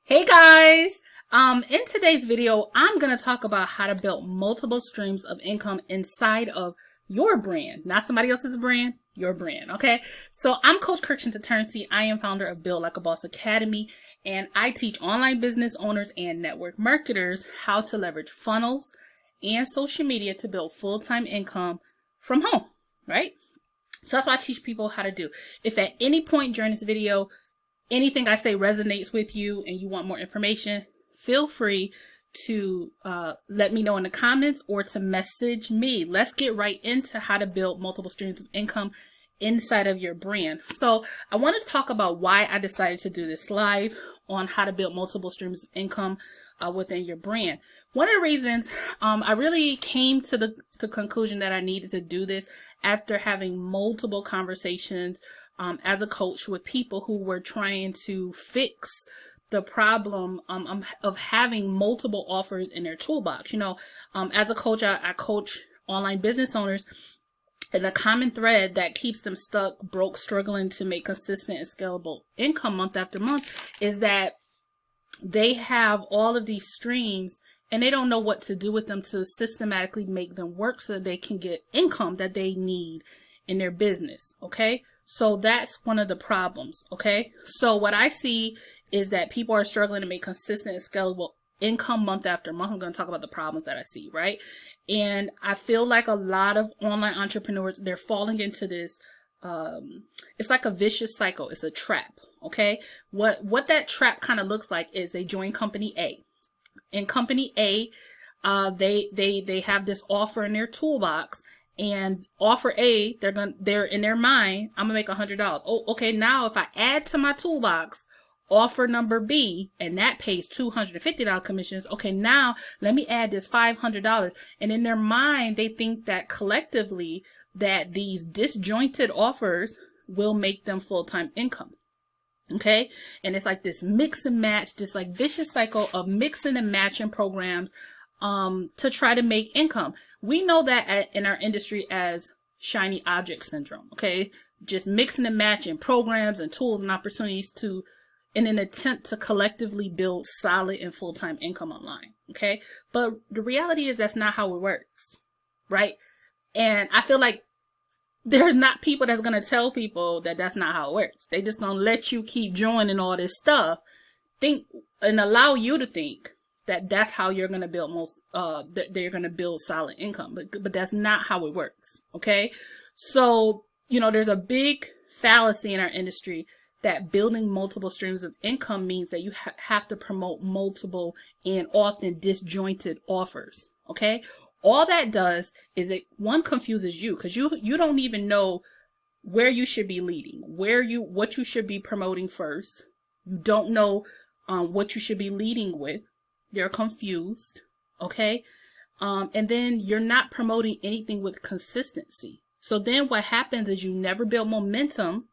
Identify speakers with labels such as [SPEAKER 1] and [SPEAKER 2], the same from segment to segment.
[SPEAKER 1] Hey guys! In today's video, I'm going to talk about how to build multiple streams of income inside of your brand. Not somebody else's brand, your brand, okay? So I'm Coach KIRKSHINTA Turnsey. I am founder of Build Like a Boss Academy, and I teach online business owners and network marketers how to leverage funnels and social media to build full-time income from home, right? So that's what I teach people how to do. If at any point during this video, anything I say resonates with you and you want more information, feel free to let me know in the comments or to message me. Let's get right into how to build multiple streams of income inside of your brand. So I want to talk about why I decided to do this live on how to build multiple streams of income within your brand. One of the reasons I really came to the conclusion that I needed to do this after having multiple conversations as a coach with people who were trying to fix the problem of having multiple offers in their toolbox. You know, as a coach, I coach online business owners, and a common thread that keeps them stuck, broke, struggling to make consistent and scalable income month after month is that they have all of these streams and they don't know what to do with them to systematically make them work so that they can get income that they need in their business. Okay. So that's one of the problems. Okay. So what I see is that people are struggling to make consistent and scalable income month after month. I'm going to talk about the problems that I see. Right. And I feel like a lot of online entrepreneurs, they're falling into this. It's like a vicious cycle. It's a trap. Okay. What that trap kind of looks like is they join company A. In company A, they have this offer in their toolbox. And offer A, they're in their mind, I'm gonna make $100. Oh, okay. Now if I add to my toolbox offer number B, and that pays $250 commissions, okay, now let me add this $500. And in their mind, they think that collectively that these disjointed offers will make them full-time income. Okay. And it's like this mix and match, this like vicious cycle of mixing and matching programs to try to make income. We know that in our industry as shiny object syndrome. Okay. Just mixing and matching programs and tools and opportunities in an attempt to collectively build solid and full-time income online. Okay. But the reality is that's not how it works. Right. And I feel like there's not people that's going to tell people that that's not how it works. They just going to let you keep joining all this stuff, think and allow you to think that that's how you're going to build that they're going to build solid income. But that's not how it works. Okay. So, you know, there's a big fallacy in our industry that building multiple streams of income means that you have to promote multiple and often disjointed offers. Okay. All that does is it confuses you because you don't even know where you should be leading, what you should be promoting first. You don't know what you should be leading with. You're confused. Okay. And then you're not promoting anything with consistency. So then what happens is you never build momentum,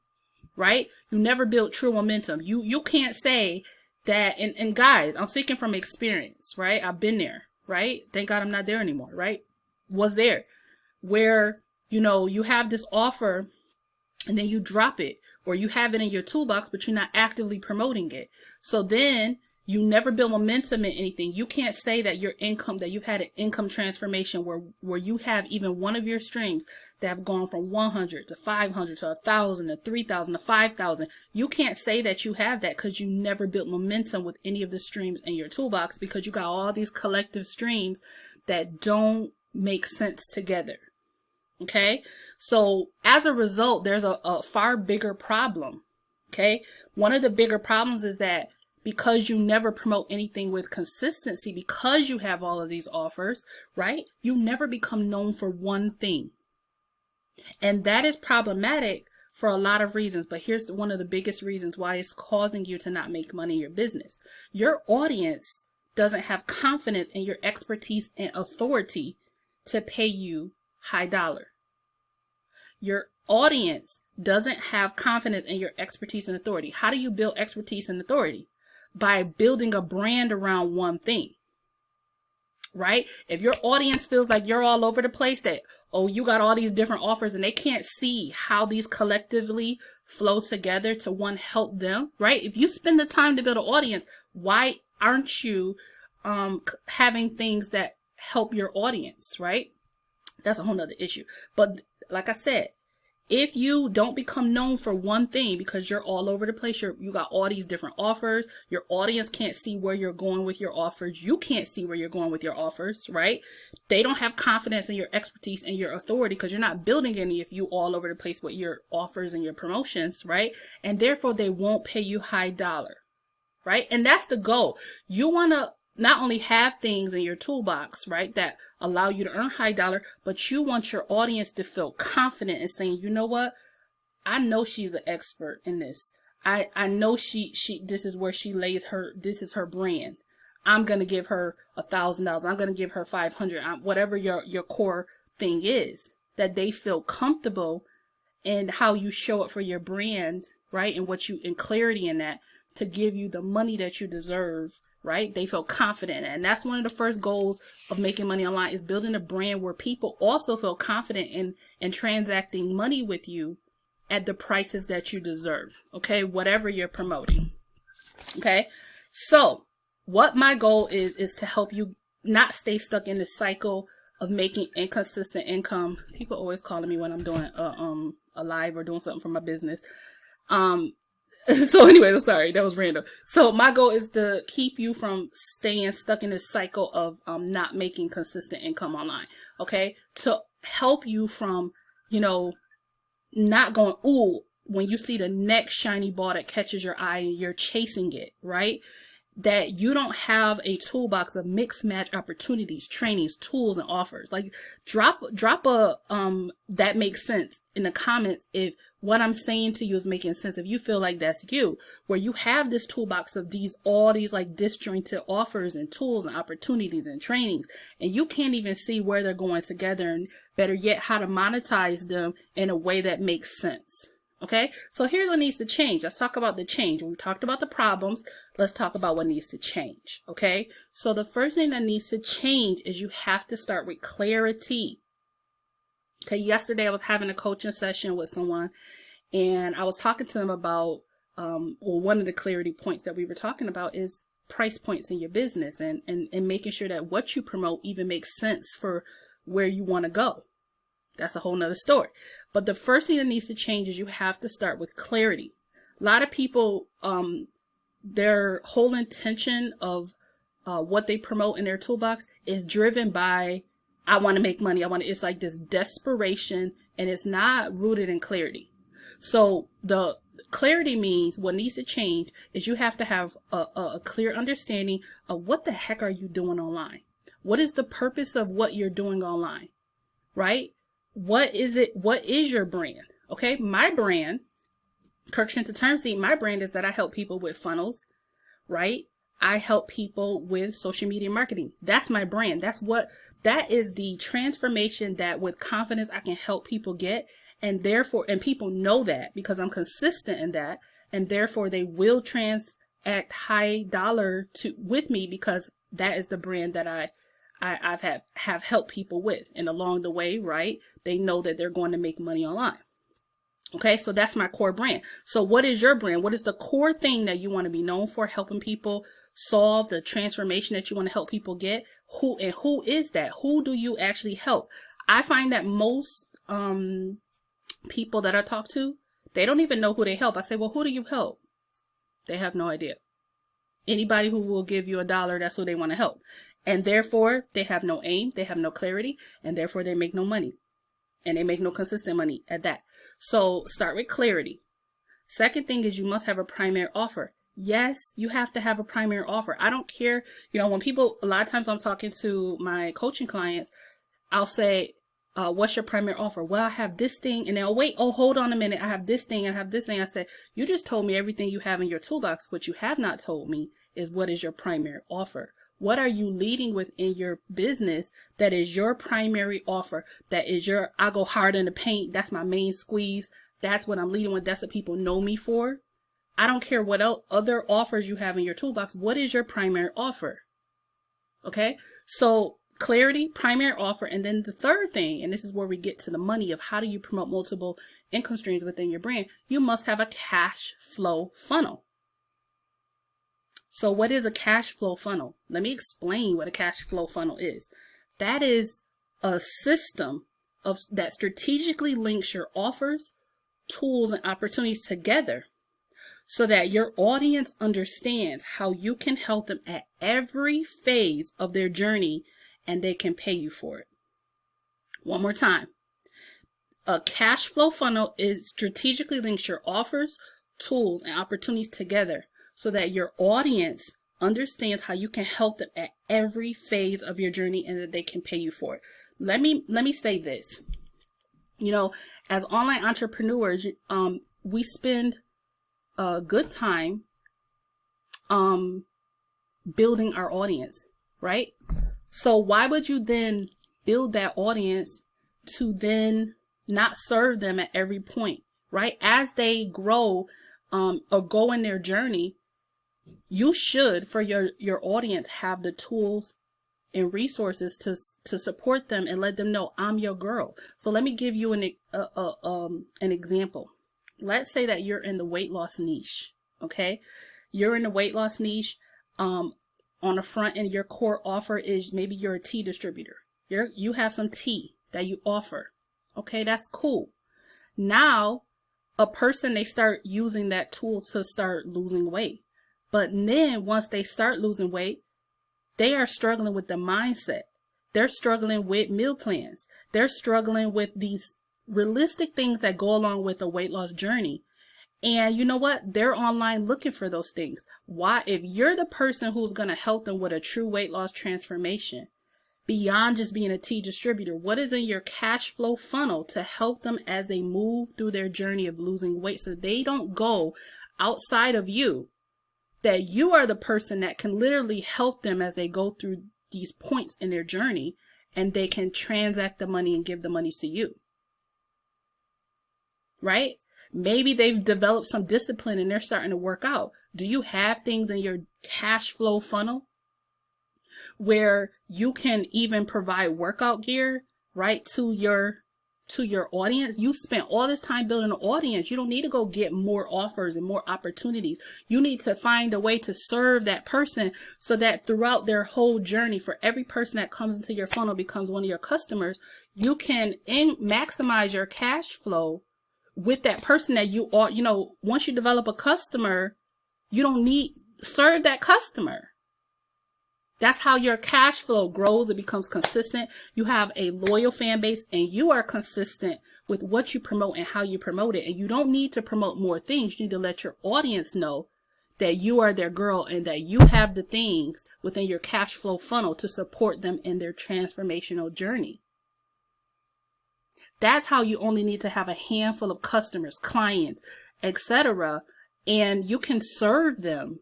[SPEAKER 1] right? You never build true momentum. You can't say that, and guys, I'm speaking from experience, right? I've been there. Right? Thank God I'm not there anymore, right? Was there where, you know, you have this offer and then you drop it, or you have it in your toolbox, but you're not actively promoting it. So then you never build momentum in anything. You can't say that your income, that you've had an income transformation where you have even one of your streams that have gone from 100 to 500 to 1,000 to 3,000 to 5,000. You can't say that you have that because you never built momentum with any of the streams in your toolbox because you got all these collective streams that don't make sense together. Okay. So as a result, there's a far bigger problem. Okay. One of the bigger problems is that because you never promote anything with consistency, because you have all of these offers, right? You never become known for one thing. And that is problematic for a lot of reasons. But here's one of the biggest reasons why it's causing you to not make money in your business. Your audience doesn't have confidence in your expertise and authority to pay you high dollar. Your audience doesn't have confidence in your expertise and authority. How do you build expertise and authority? By building a brand around one thing. right? If your audience feels like you're all over the place, that, oh, you got all these different offers and they can't see how these collectively flow together to, one, help them, right? If you spend the time to build an audience, why aren't you having things that help your audience, right? That's a whole nother issue. But like I said, if you don't become known for one thing because you're all over the place, you got all these different offers, your audience can't see where you're going with your offers, you can't see where you're going with your offers, right? They don't have confidence in your expertise and your authority because you're not building any if you all over the place with your offers and your promotions, right? And therefore they won't pay you high dollar, right? And that's the goal. You want to not only have things in your toolbox, right, that allow you to earn high dollar, but you want your audience to feel confident in saying, you know what, I know she's an expert in this. I know this is where she lays this is her brand. I'm going to give her $1,000. I'm going to give her $500, whatever your core thing is, that they feel comfortable in how you show it for your brand, right? And and clarity in that to give you the money that you deserve, right? They feel confident. And that's one of the first goals of making money online, is building a brand where people also feel confident in transacting money with you at the prices that you deserve. Okay. Whatever you're promoting. Okay. So what my goal is to help you not stay stuck in the cycle of making inconsistent income. People always calling me when I'm doing a live or doing something for my business. So anyway, sorry, that was random. So my goal is to keep you from staying stuck in this cycle of not making consistent income online. Okay. To help you from, not going, ooh, when you see the next shiny ball that catches your eye and you're chasing it, right? That you don't have a toolbox of mix match opportunities, trainings, tools, and offers. Like drop a that makes sense in the comments if what I'm saying to you is making sense. If you feel like that's you, where you have this toolbox of all these like disjointed offers and tools and opportunities and trainings, and you can't even see where they're going together, and better yet, how to monetize them in a way that makes sense. Okay, so here's what needs to change. Let's talk about the change. We talked about the problems. Let's talk about what needs to change. Okay, so the first thing that needs to change is you have to start with clarity. Okay, yesterday I was having a coaching session with someone, and I was talking to them about, one of the clarity points that we were talking about is price points in your business and making sure that what you promote even makes sense for where you want to go. That's a whole nother story. But the first thing that needs to change is you have to start with clarity. A lot of people, their whole intention of what they promote in their toolbox is driven by, I want to make money. It's like this desperation, and it's not rooted in clarity. So the clarity means what needs to change is you have to have a clear understanding of what the heck are you doing online? What is the purpose of what you're doing online, right? What is it? What is your brand? Okay. My brand, KIRKSHINTA TURNIPSEED, my brand is that I help people with funnels, right? I help people with social media marketing. That's my brand. That is the transformation that with confidence I can help people get. And therefore, and people know that because I'm consistent in that. And therefore they will transact high dollar with me because that is the brand that I have helped people with. And along the way, right, they know that they're going to make money online. Okay, so that's my core brand. So what is your brand? What is the core thing that you want to be known for, helping people solve the transformation that you want to help people get? Who is that? Who do you actually help? I find that most people that I talk to, they don't even know who they help. I say, well, who do you help? They have no idea. Anybody who will give you $1, that's who they want to help. And therefore, they have no aim, they have no clarity, and therefore they make no money. And they make no consistent money at that. So start with clarity. Second thing is you must have a primary offer. Yes, you have to have a primary offer. I don't care. When people, a lot of times I'm talking to my coaching clients, I'll say, what's your primary offer? Well, I have this thing. And they'll wait. Oh, hold on a minute. I have this thing. I have this thing. I said, you just told me everything you have in your toolbox. What you have not told me is what is your primary offer. What are you leading with in your business that is your primary offer? That is I go hard in the paint. That's my main squeeze. That's what I'm leading with. That's what people know me for. I don't care what other offers you have in your toolbox. What is your primary offer? Okay. So clarity, primary offer, and then the third thing, and this is where we get to the money of how do you promote multiple income streams within your brand, you must have a cash flow funnel. So what is a cash flow funnel? Let me explain what a cash flow funnel is. That is a system that strategically links your offers, tools, and opportunities together so that your audience understands how you can help them at every phase of their journey and they can pay you for it. One more time. A cash flow funnel is strategically links your offers, tools, and opportunities together so that your audience understands how you can help them at every phase of your journey and that they can pay you for it. Let me say this. You know, as online entrepreneurs, we spend a good time building our audience, right? So why would you then build that audience to then not serve them at every point, right? As they grow or go in their journey, you should, for your audience, have the tools and resources to support them and let them know I'm your girl. So let me give you an example. Let's say that you're in the weight loss niche, okay? You're in the weight loss niche. On the front end, your core offer is maybe you're a tea distributor. You have some tea that you offer. Okay, that's cool. Now, a person, they start using that tool to start losing weight. But then once they start losing weight, they are struggling with the mindset. They're struggling with meal plans. They're struggling with these realistic things that go along with a weight loss journey. And you know what? They're online looking for those things. Why? If you're the person who's going to help them with a true weight loss transformation, beyond just being a tea distributor, what is in your cash flow funnel to help them as they move through their journey of losing weight so they don't go outside of you, that you are the person that can literally help them as they go through these points in their journey and they can transact the money and give the money to you, right? Maybe they've developed some discipline and they're starting to work out. Do you have things in your cash flow funnel where you can even provide workout gear, right, to your audience? You spent all this time building an audience. You don't need to go get more offers and more opportunities. You need to find a way to serve that person so that throughout their whole journey, for every person that comes into your funnel becomes one of your customers, you can maximize your cash flow with that person that you are. You know, once you develop a customer, you don't need serve that customer. That's how your cash flow grows. It becomes consistent. You have a loyal fan base and you are consistent with what you promote and how you promote it. And you don't need to promote more things. You need to let your audience know that you are their girl and that you have the things within your cash flow funnel to support them in their transformational journey. That's how you only need to have a handful of customers, clients, etc. And you can serve them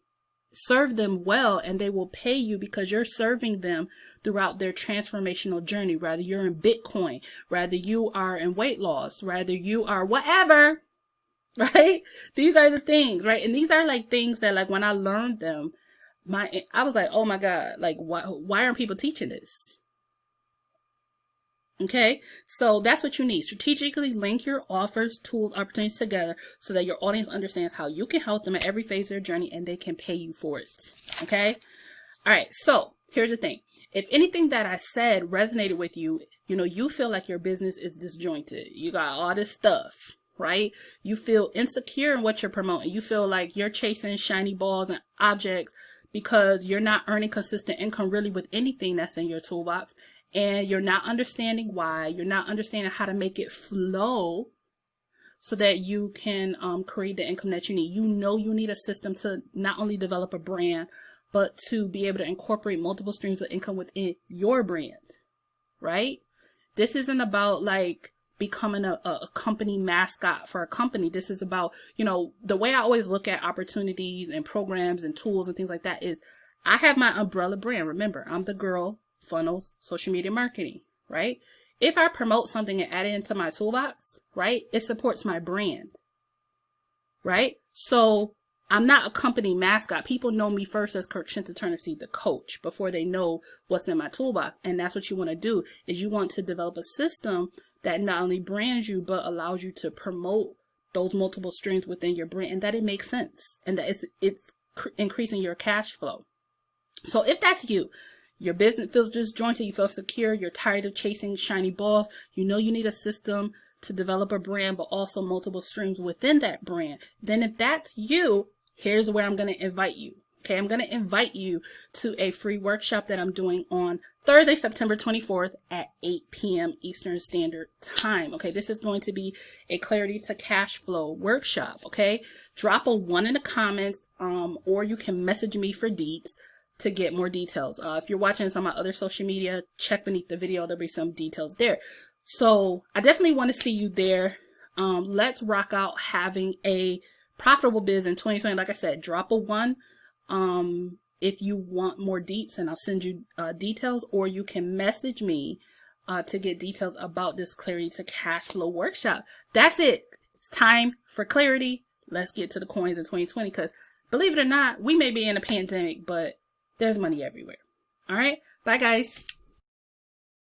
[SPEAKER 1] well, and they will pay you because you're serving them throughout their transformational journey. Whether you're in Bitcoin, whether you are in weight loss, whether you are whatever, right? These are the things, right? And these are like things that, like, when I learned them, I was like, oh my God, like, why aren't people teaching this? Okay, so that's what you need. Strategically link your offers, tools, opportunities together so that your audience understands how you can help them at every phase of their journey and they can pay you for it. Okay, all right, so here's the thing. If anything that I said resonated with you, you know, you feel like your business is disjointed. You got all this stuff, right? You feel insecure in what you're promoting. You feel like you're chasing shiny balls and objects because you're not earning consistent income really with anything that's in your toolbox. And you're not understanding why. You're not understanding how to make it flow so that you can create the income that you need. You know you need a system to not only develop a brand, but to be able to incorporate multiple streams of income within your brand, right? This isn't about like becoming a company mascot for a company. This is about, you know, the way I always look at opportunities and programs and tools and things like that is I have my umbrella brand. Remember, I'm the girl, funnels, social media marketing, right? If I promote something and add it into my toolbox, right, it supports my brand, right? So I'm not a company mascot. People know me first as KIRKSHINTA TURNIPSEED, the coach, before they know what's in my toolbox. And that's what you want to do, is you want to develop a system that not only brands you, but allows you to promote those multiple streams within your brand, and that it makes sense, and that it's increasing your cash flow. So if that's you, your business feels disjointed, you feel secure, you're tired of chasing shiny balls, you know you need a system to develop a brand, but also multiple streams within that brand, then if that's you, here's where I'm going to invite you. Okay, I'm going to invite you to a free workshop that I'm doing on Thursday, September 24th at 8 p.m. Eastern Standard Time. Okay, this is going to be a Clarity to Cash Flow workshop. Okay, drop a 1 in the comments, or you can message me for deets to get more details. If you're watching this on my other social media, check beneath the video. There'll be some details there. So I definitely want to see you there. Let's rock out having a profitable biz in 2020. Like I said, drop a 1 if you want more deets, and I'll send you details, or you can message me to get details about this Clarity to Cash Flow workshop. That's it. It's time for clarity. Let's get to the coins in 2020, because believe it or not, we may be in a pandemic, but there's money everywhere. All right. Bye, guys.